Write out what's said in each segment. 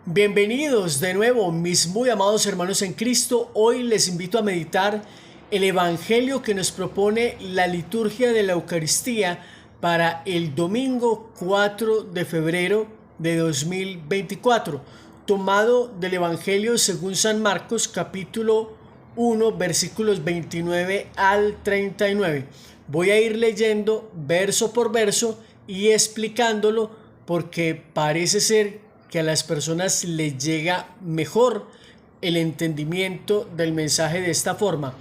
Bienvenidos de nuevo, mis muy amados hermanos en Cristo. Hoy les invito a meditar el Evangelio que nos propone la liturgia de la Eucaristía para el domingo 4 de febrero de 2024, tomado del Evangelio según San Marcos, capítulo 1, versículos 29 al 39. Voy a ir leyendo verso por verso y explicándolo porque parece ser que a las personas les llega mejor el entendimiento del mensaje de esta forma.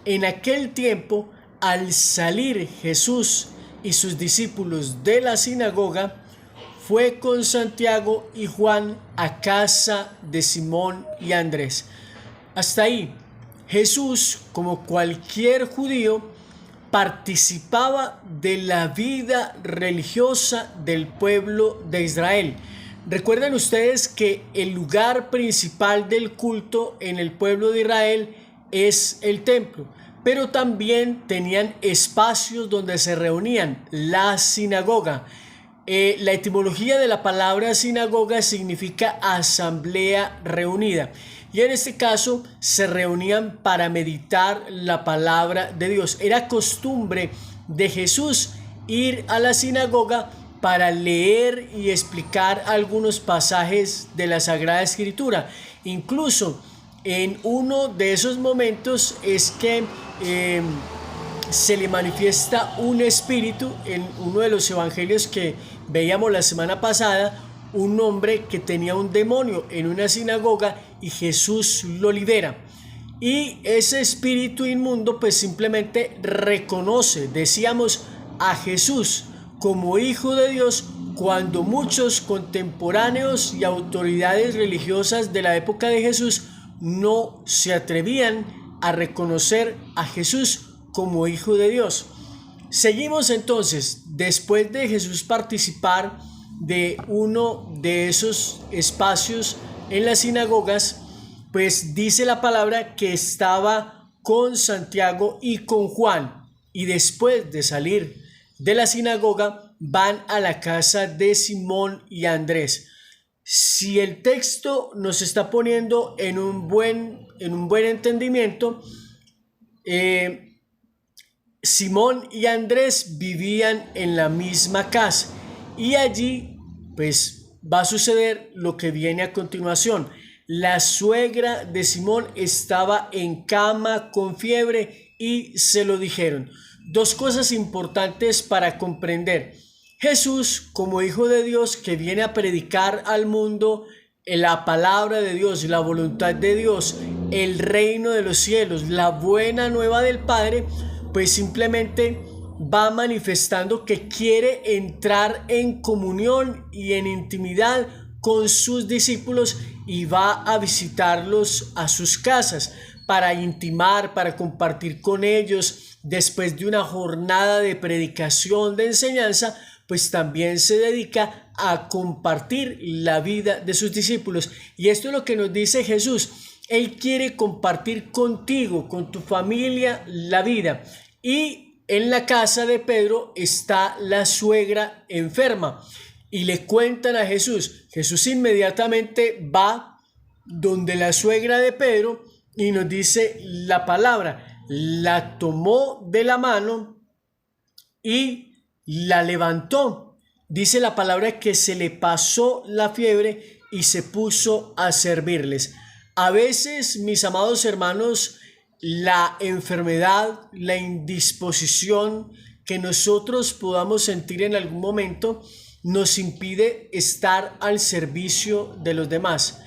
En aquel tiempo, al salir Jesús y sus discípulos de la sinagoga, fue con Santiago y Juan a casa de Simón y Andrés. Hasta ahí, Jesús, como cualquier judío, participaba de la vida religiosa del pueblo de Israel. Recuerden ustedes que el lugar principal del culto en el pueblo de Israel es el templo, pero también tenían espacios donde se reunían, la sinagoga. La etimología de la palabra sinagoga significa asamblea reunida, y en este caso se reunían para meditar la palabra de Dios. Era costumbre de Jesús ir a la sinagoga para leer y explicar algunos pasajes de la Sagrada Escritura. Incluso en uno de esos momentos es que se le manifiesta un espíritu en uno de los evangelios que veíamos la semana pasada, un hombre que tenía un demonio en una sinagoga y Jesús lo libera. Y ese espíritu inmundo pues simplemente reconoce, decíamos, a Jesús como Hijo de Dios, cuando muchos contemporáneos y autoridades religiosas de la época de Jesús no se atrevían a reconocer a Jesús como Hijo de Dios. Seguimos entonces, después de Jesús participar de uno de esos espacios en las sinagogas, pues dice la palabra que estaba con Santiago y con Juan, y después de salir de la sinagoga van a la casa de Simón y Andrés. Si el texto nos está poniendo en un buen entendimiento, Simón y Andrés vivían en la misma casa y allí pues va a suceder lo que viene a continuación. La suegra de Simón estaba en cama con fiebre y se lo dijeron. Dos cosas importantes para comprender. Jesús, como Hijo de Dios que viene a predicar al mundo la palabra de Dios, la voluntad de Dios, el reino de los cielos, la buena nueva del Padre, pues simplemente va manifestando que quiere entrar en comunión y en intimidad con sus discípulos y va a visitarlos a sus casas para intimar, para compartir con ellos. Después de una jornada de predicación, de enseñanza, pues también se dedica a compartir la vida de sus discípulos. Y esto es lo que nos dice Jesús. Él quiere compartir contigo, con tu familia, la vida. Y en la casa de Pedro está la suegra enferma. Y le cuentan a Jesús. Jesús inmediatamente va donde la suegra de Pedro y nos dice la palabra. La tomó de la mano y la levantó. Dice la palabra que se le pasó la fiebre y se puso a servirles. A veces, mis amados hermanos, la enfermedad, la indisposición que nosotros podamos sentir en algún momento nos impide estar al servicio de los demás.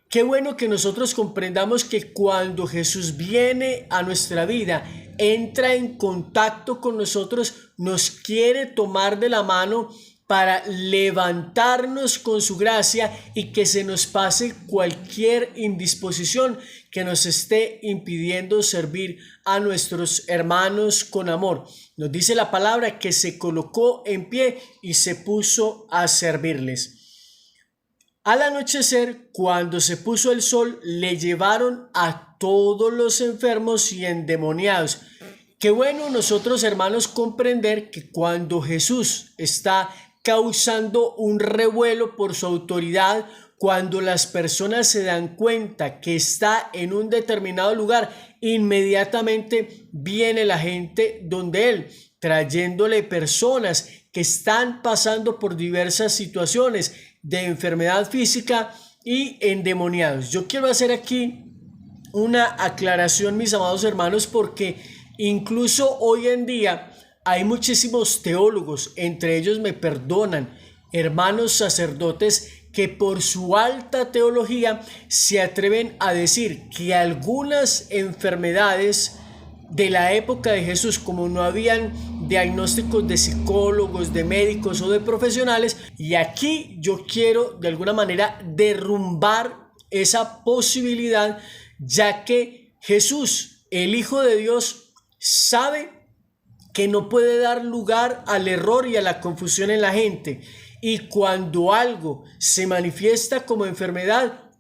Qué bueno que nosotros comprendamos que cuando Jesús viene a nuestra vida, entra en contacto con nosotros, nos quiere tomar de la mano para levantarnos con su gracia y que se nos pase cualquier indisposición que nos esté impidiendo servir a nuestros hermanos con amor. Nos dice la palabra que se colocó en pie y se puso a servirles. Al anochecer, cuando se puso el sol, le llevaron a todos los enfermos y endemoniados. Qué bueno nosotros, hermanos, comprender que cuando Jesús está causando un revuelo por su autoridad, Cuando las personas se dan cuenta que está en un determinado lugar, inmediatamente viene la gente donde él, trayéndole personas que están pasando por diversas situaciones de enfermedad física y endemoniados. Yo quiero hacer aquí una aclaración, mis amados hermanos, porque incluso hoy en día hay muchísimos teólogos, entre ellos me perdonan, hermanos sacerdotes, que por su alta teología se atreven a decir que algunas enfermedades de la época de Jesús, como no habían diagnósticos de psicólogos, de médicos o de profesionales, y aquí yo quiero de alguna manera derrumbar esa posibilidad, ya que Jesús, el Hijo de Dios, sabe que no puede dar lugar al error y a la confusión en la gente. Y cuando algo se manifiesta como enfermedad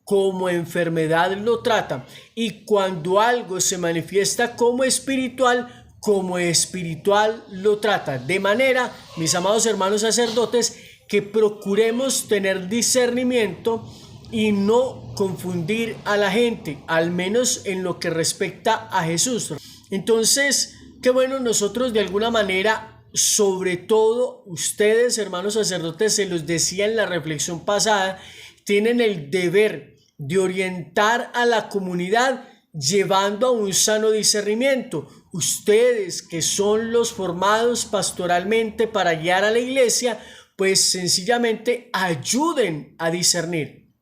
lo trata. Y cuando algo se manifiesta como espiritual lo trata. De manera, mis amados hermanos sacerdotes, que procuremos tener discernimiento y no confundir a la gente, al menos en lo que respecta a Jesús. Entonces, qué bueno, nosotros de alguna manera, sobre todo ustedes, hermanos sacerdotes, se los decía en la reflexión pasada, tienen el deber de orientar a la comunidad llevando a un sano discernimiento. Ustedes que son los formados pastoralmente para guiar a la iglesia, pues sencillamente ayuden a discernir.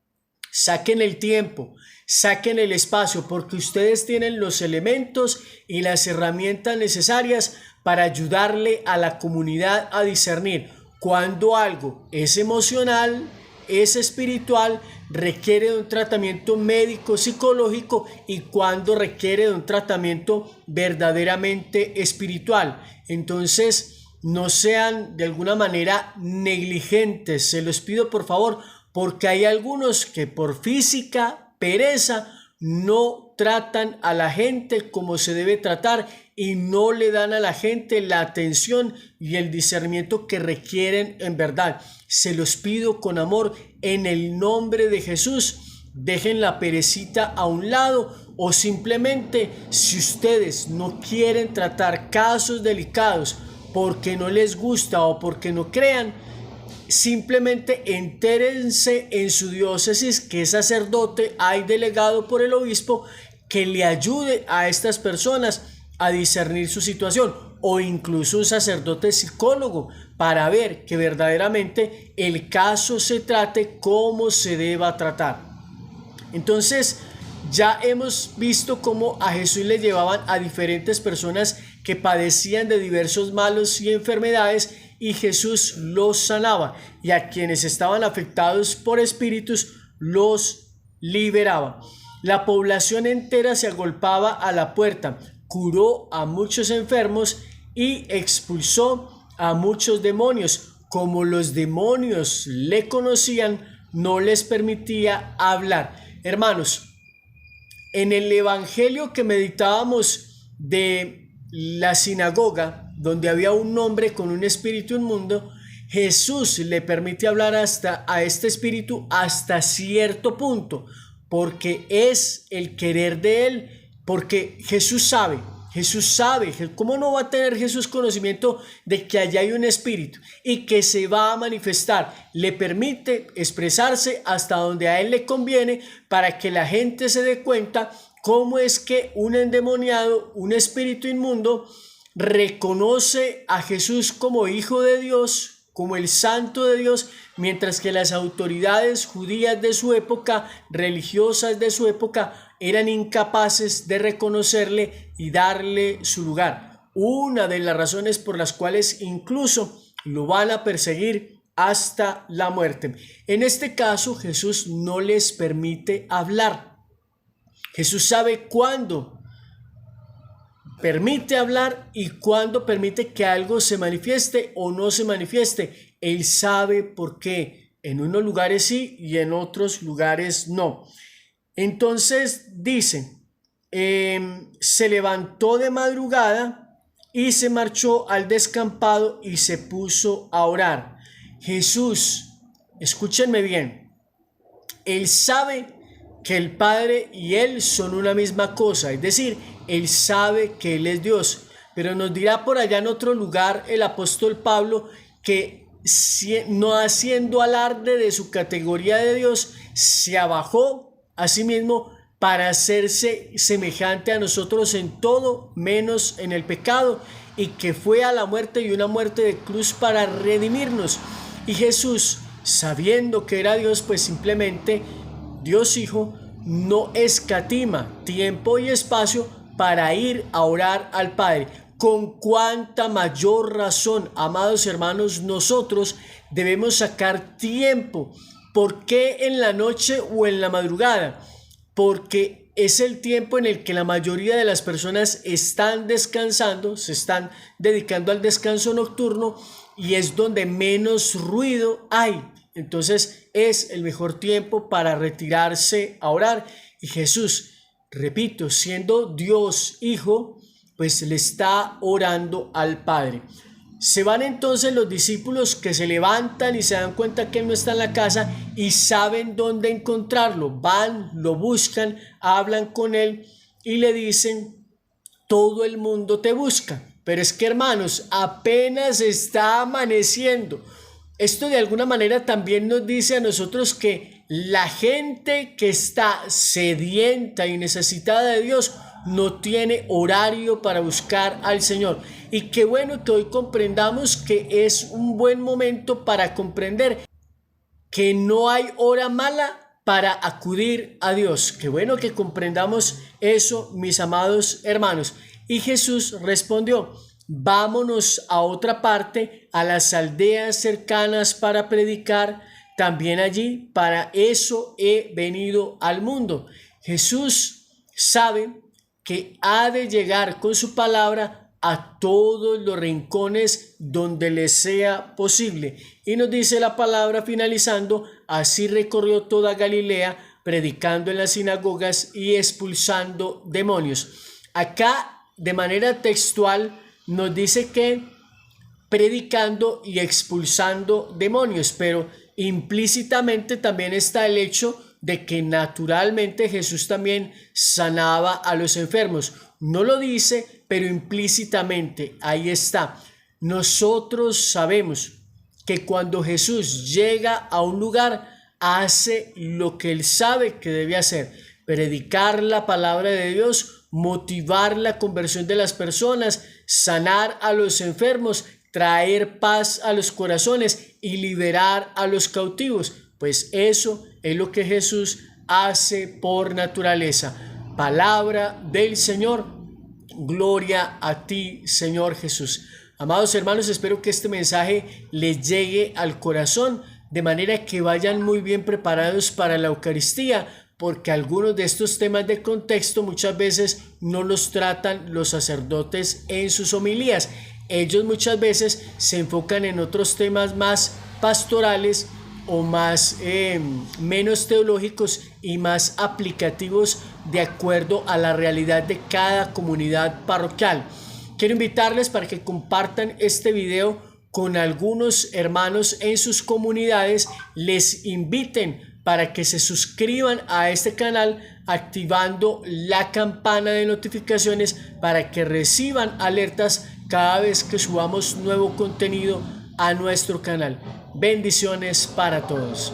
Saquen el tiempo, saquen el espacio, porque ustedes tienen los elementos y las herramientas necesarias para ayudarle a la comunidad a discernir cuando algo es emocional, es espiritual, requiere de un tratamiento médico, psicológico, y cuando requiere de un tratamiento verdaderamente espiritual. Entonces, no sean de alguna manera negligentes, se los pido por favor, porque hay algunos que por física, pereza, no tratan a la gente como se debe tratar y no le dan a la gente la atención y el discernimiento que requieren en verdad. Se los pido con amor en el nombre de Jesús. Dejen la perecita a un lado, o simplemente, si ustedes no quieren tratar casos delicados porque no les gusta o porque no crean, simplemente entérense en su diócesis qué sacerdote hay delegado por el obispo que le ayude a estas personas a discernir su situación, o incluso un sacerdote psicólogo, para ver que verdaderamente el caso se trate como se deba tratar. Entonces, ya hemos visto cómo a Jesús le llevaban a diferentes personas que padecían de diversos males y enfermedades, y Jesús los sanaba, y a quienes estaban afectados por espíritus los liberaba. La población entera se agolpaba a la puerta, curó a muchos enfermos y expulsó a muchos demonios. Como los demonios le conocían, no les permitía hablar. Hermanos, en el evangelio que meditábamos de la sinagoga, donde había un hombre con un espíritu inmundo, Jesús le permite hablar a este espíritu hasta cierto punto, porque es el querer de él, porque Jesús sabe, ¿cómo no va a tener Jesús conocimiento de que allá hay un espíritu y que se va a manifestar? Le permite expresarse hasta donde a él le conviene, para que la gente se dé cuenta cómo es que un endemoniado, un espíritu inmundo, reconoce a Jesús como Hijo de Dios, como el Santo de Dios, mientras que las autoridades judías de su época, religiosas de su época, eran incapaces de reconocerle y darle su lugar. Una de las razones por las cuales incluso lo van a perseguir hasta la muerte. En este caso, Jesús no les permite hablar. Jesús sabe cuándo permite hablar y cuándo permite que algo se manifieste o no se manifieste. Él sabe por qué. En unos lugares sí y en otros lugares no. Entonces dice, se levantó de madrugada y se marchó al descampado y se puso a orar. Jesús, escúchenme bien, Él sabe que el Padre y Él son una misma cosa, es decir, Él sabe que Él es Dios. Pero nos dirá por allá en otro lugar el apóstol Pablo que no haciendo alarde de su categoría de Dios, se abajó a sí mismo para hacerse semejante a nosotros en todo menos en el pecado, y que fue a la muerte y una muerte de cruz para redimirnos. Y Jesús, sabiendo que era Dios, pues simplemente Dios Hijo no escatima tiempo y espacio para ir a orar al Padre. Con cuánta mayor razón, amados hermanos, nosotros debemos sacar tiempo. ¿Por qué en la noche o en la madrugada? Porque es el tiempo en el que la mayoría de las personas están descansando, se están dedicando al descanso nocturno, y es donde menos ruido hay. Entonces es el mejor tiempo para retirarse a orar. Y Jesús, repito, siendo Dios Hijo, pues le está orando al Padre. Se van entonces los discípulos, que se levantan y se dan cuenta que Él no está en la casa y saben dónde encontrarlo. Van, lo buscan, hablan con Él y le dicen: todo el mundo te busca. Pero es que, hermanos, apenas está amaneciendo. Esto de alguna manera también nos dice a nosotros que la gente que está sedienta y necesitada de Dios no tiene horario para buscar al Señor. Y qué bueno que hoy comprendamos que es un buen momento para comprender que no hay hora mala para acudir a Dios. Qué bueno que comprendamos eso, mis amados hermanos. Y Jesús respondió: vámonos a otra parte, a las aldeas cercanas para predicar. También allí, para eso he venido al mundo. Jesús sabe que ha de llegar con su palabra a todos los rincones donde le sea posible. Y nos dice la palabra finalizando: así recorrió toda Galilea, predicando en las sinagogas y expulsando demonios. Acá, de manera textual, nos dice que predicando y expulsando demonios, pero implícitamente también está el hecho de que naturalmente Jesús también sanaba a los enfermos. No lo dice, pero implícitamente ahí está. Nosotros sabemos que cuando Jesús llega a un lugar, hace lo que Él sabe que debe hacer: predicar la palabra de Dios, motivar la conversión de las personas, sanar a los enfermos, traer paz a los corazones y liberar a los cautivos. Pues eso es lo que Jesús hace por naturaleza. Palabra del Señor. Gloria a ti, Señor Jesús. Amados hermanos, espero que este mensaje les llegue al corazón, de manera que vayan muy bien preparados para la Eucaristía, porque algunos de estos temas de contexto muchas veces no los tratan los sacerdotes en sus homilías. Ellos muchas veces se enfocan en otros temas más pastorales o menos teológicos y más aplicativos de acuerdo a la realidad de cada comunidad parroquial. Quiero invitarles para que compartan este video con algunos hermanos en sus comunidades. Les inviten para que se suscriban a este canal activando la campana de notificaciones para que reciban alertas cada vez que subamos nuevo contenido a nuestro canal. Bendiciones para todos.